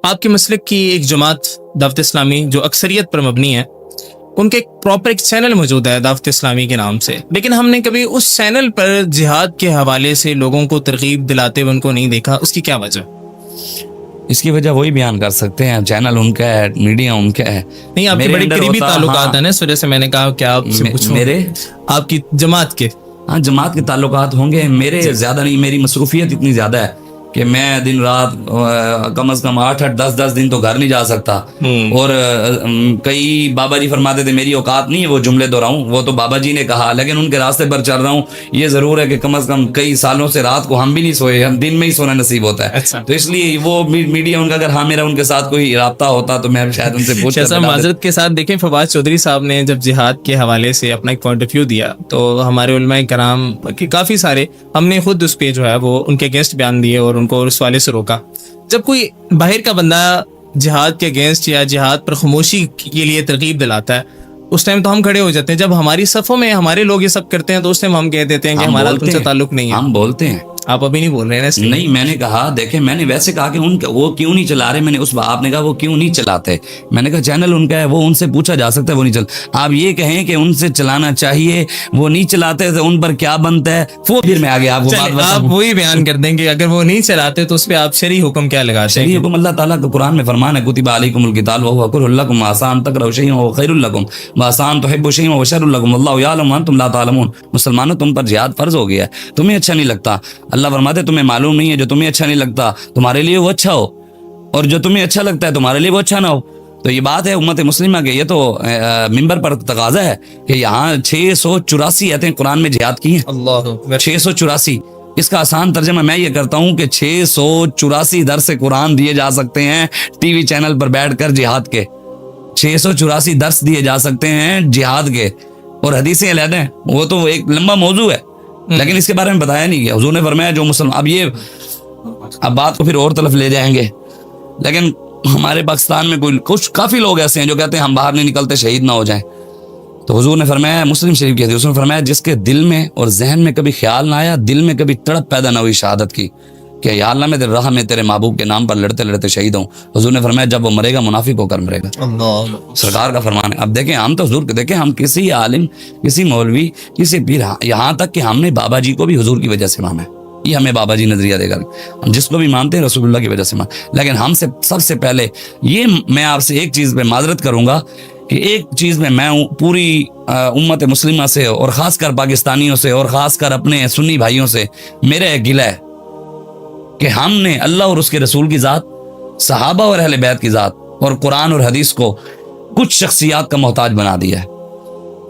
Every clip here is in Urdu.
آپ کے مسلک کی ایک جماعت دعوت اسلامی جو اکثریت پر مبنی ہے، ان کے ایک پراپر ایک چینل موجود ہے دعوت اسلامی کے نام سے، لیکن ہم نے کبھی اس چینل پر جہاد کے حوالے سے لوگوں کو ترغیب دلاتے ہوئے ان کو نہیں دیکھا. اس کی کیا وجہ؟ اس کی وجہ وہی بیان کر سکتے ہیں، چینل ان کا ہے، میڈیا ان کا ہے. نہیں، آپ کے بڑے قریبی تعلقات ہیں نا، اس وجہ سے میں نے کہا کہ آپ سے پوچھوں. میرے آپ کی جماعت کے؟ ہاں، جماعت کے تعلقات ہوں گے، میرے زیادہ نہیں. میری مصروفیت اتنی زیادہ ہے کہ میں دن رات کم از کم 8-10 دن تو گھر نہیں جا سکتا. اور کئی بابا جی فرماتے تھے میری اوقات نہیں ہے وہ جملے دہراؤں، وہ تو بابا جی نے کہا، لیکن ان کے راستے پر چل رہا ہوں. یہ ضرور ہے کہ کم از کم کئی سالوں سے رات کو ہم بھی نہیں سوئے، ہم دن میں ہی سونا نصیب ہوتا ہے. تو اس لیے وہ میڈیا ان کا اگر میرا ان کے ساتھ کوئی رابطہ ہوتا تو میں شاید ان سے پوچھ. معذرت کے ساتھ دیکھیں، فواز چودھری صاحب نے جب جہاد کے حوالے سے اپنا ایک پوائنٹ آف ویو دیا تو ہمارے علماء کرام کی کافی سارے، ہم نے خود اس پہ جو ہے وہ ان کے اگینسٹ بیان دیے اور ان کو اس والے سے روکا. جب کوئی باہر کا بندہ جہاد کے اگینسٹ یا جہاد پر خاموشی کے لیے ترغیب دلاتا ہے، اس ٹائم تو ہم کھڑے ہو جاتے ہیں. جب ہماری صفوں میں ہمارے لوگ یہ سب کرتے ہیں تو اس ٹائم ہم کہہ دیتے ہیں کہ ہمارا ان سے تعلق نہیں ہے. ہم بولتے ہیں. آپ ابھی نہیں بول رہے ہیں؟ نہیں، میں نے کہا دیکھیں، میں نے ویسے کہا کہ وہ کیوں نہیں چلا رہے. میں نے آپ نے کہا وہ کیوں نہیں چلاتے، میں نے کہا چینل ان کا ہے، وہ ان سے پوچھا جا سکتا ہے، وہ نہیں چل. آپ یہ کہیں کہ ان سے چلانا چاہیے، وہ نہیں چلاتے تو ان پر کیا بنتا ہے، وہ پھر میں آگے آپ وہی بیان کر دیں کہ اگر وہ نہیں چلاتے تو اس پہ آپ شرعی حکم کیا لگاتے ہیں؟ شرعی حکم اللہ تعالیٰ کا قرآن میں فرمان ہے، کتب علیکم القتال وہو کرہ لکم وعسیٰ ان تکرہوا شیئا وہو خیر لکم وعسیٰ ان تحبوا شیئا وہو شر لکم واللہ یعلم وانتم لا تعلمون. مسلمانوں، تم پر جہاد فرض ہو گیا ہے، تمہیں اچھا نہیں لگتا. اللہ فرماتے تمہیں معلوم نہیں ہے، جو تمہیں اچھا نہیں لگتا تمہارے لیے وہ اچھا ہو، اور جو تمہیں اچھا لگتا ہے تمہارے لیے وہ اچھا نہ ہو. تو یہ بات ہے امت مسلمہ کے، یہ تو منبر پر تقاضا ہے کہ یہاں 684 آیتیں قرآن میں جہاد کی ہیں. اللہ، 684. اس کا آسان ترجمہ میں یہ کرتا ہوں کہ 684 درس قرآن دیے جا سکتے ہیں ٹی وی چینل پر بیٹھ کر جہاد کے. 684 درس دیے جا سکتے ہیں جہاد کے، اور حدیثیں علیحدہ ہیں. وہ تو ایک لمبا موضوع ہے، لیکن اس کے بارے میں بتایا نہیں گیا. حضور نے فرمایا جو مسلمان، اب بات کو پھر اور طرف لے جائیں گے، لیکن ہمارے پاکستان میں کافی لوگ ایسے ہیں جو کہتے ہیں ہم باہر نہیں نکلتے شہید نہ ہو جائیں. تو حضور نے فرمایا، مسلم شریف کی حدیث میں فرمایا، جس کے دل میں اور ذہن میں کبھی خیال نہ آیا، دل میں کبھی تڑپ پیدا نہ ہوئی شہادت کی کہ یا اللہ میں تیرے راہ میں تیرے محبوب کے نام پر لڑتے لڑتے شہید ہوں. حضور نے فرمایا جب وہ مرے گا منافق ہو کر مرے گا. سرکار کا فرمان ہے. اب دیکھیں، ہم تو حضور کے، دیکھیں ہم کسی عالم، کسی مولوی، کسی پیر، یہاں تک کہ ہم نے بابا جی کو بھی حضور کی وجہ سے مانا ہے. یہ ہمیں بابا جی نظریہ دے گا، ہم جس کو بھی مانتے ہیں رسول اللہ کی وجہ سے لیکن ہم سے سب سے پہلے یہ، میں آپ سے ایک چیز پہ معذرت کروں گا کہ ایک چیز میں پوری امت مسلمہ سے اور خاص کر پاکستانیوں سے اور خاص کر اپنے سنی بھائیوں سے میرا ایک گلہ ہے کہ ہم نے اللہ اور اس کے رسول کی ذات، صحابہ اور اہل بیت کی ذات اور قرآن اور حدیث کو کچھ شخصیات کا محتاج بنا دیا ہے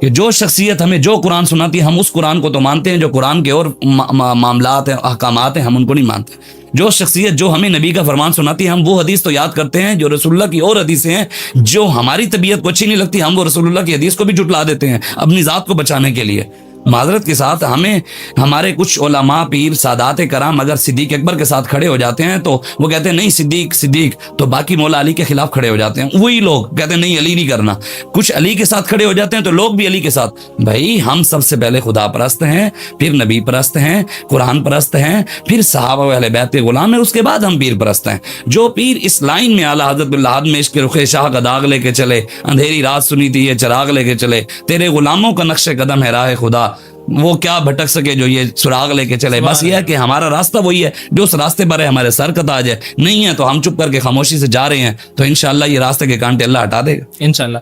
کہ جو شخصیت ہمیں جو قرآن سناتی ہے ہم اس قرآن کو تو مانتے ہیں، جو قرآن کے اور معاملات ہیں، احکامات ہیں، ہم ان کو نہیں مانتے. جو شخصیت جو ہمیں نبی کا فرمان سناتی ہے ہم وہ حدیث تو یاد کرتے ہیں جو رسول اللہ کی اور حدیثیں ہیں. جو ہماری طبیعت کو اچھی نہیں لگتی ہم وہ رسول اللہ کی حدیث کو بھی جھٹلا دیتے ہیں اپنی ذات کو بچانے کے لیے. معذرت کے ساتھ ہمیں ہمارے کچھ علماء، پیر، سادات کرام اگر صدیق اکبر کے ساتھ کھڑے ہو جاتے ہیں تو وہ کہتے ہیں نہیں صدیق، تو باقی مولا علی کے خلاف کھڑے ہو جاتے ہیں. وہی لوگ کہتے ہیں نہیں علی نہیں کرنا. کچھ علی کے ساتھ کھڑے ہو جاتے ہیں تو لوگ بھی علی کے ساتھ. بھائی ہم سب سے پہلے خدا پرست ہیں، پھر نبی پرست ہیں، قرآن پرست ہیں، پھر صحابہ و اہل بیت کے غلام ہیں، اس کے بعد ہم پیر پرست ہیں. جو پیر اس لائن میں اعلیٰ حضرت باللحد میں عشق رخ شاہ کا داغ لے کے چلے، اندھیری رات سنی تھی یہ چراغ لے کے چلے، تیرے غلاموں کا نقش قدم ہے راہ خدا، وہ کیا بھٹک سکے جو یہ سراغ لے کے چلے. بس یہ ہے کہ ہمارا راستہ وہی ہے جو اس راستے پر ہے، ہمارے سر کا تاج ہے. نہیں ہے تو ہم چپ کر کے خاموشی سے جا رہے ہیں، تو انشاءاللہ یہ راستے کے کانٹے اللہ ہٹا دے گا انشاءاللہ.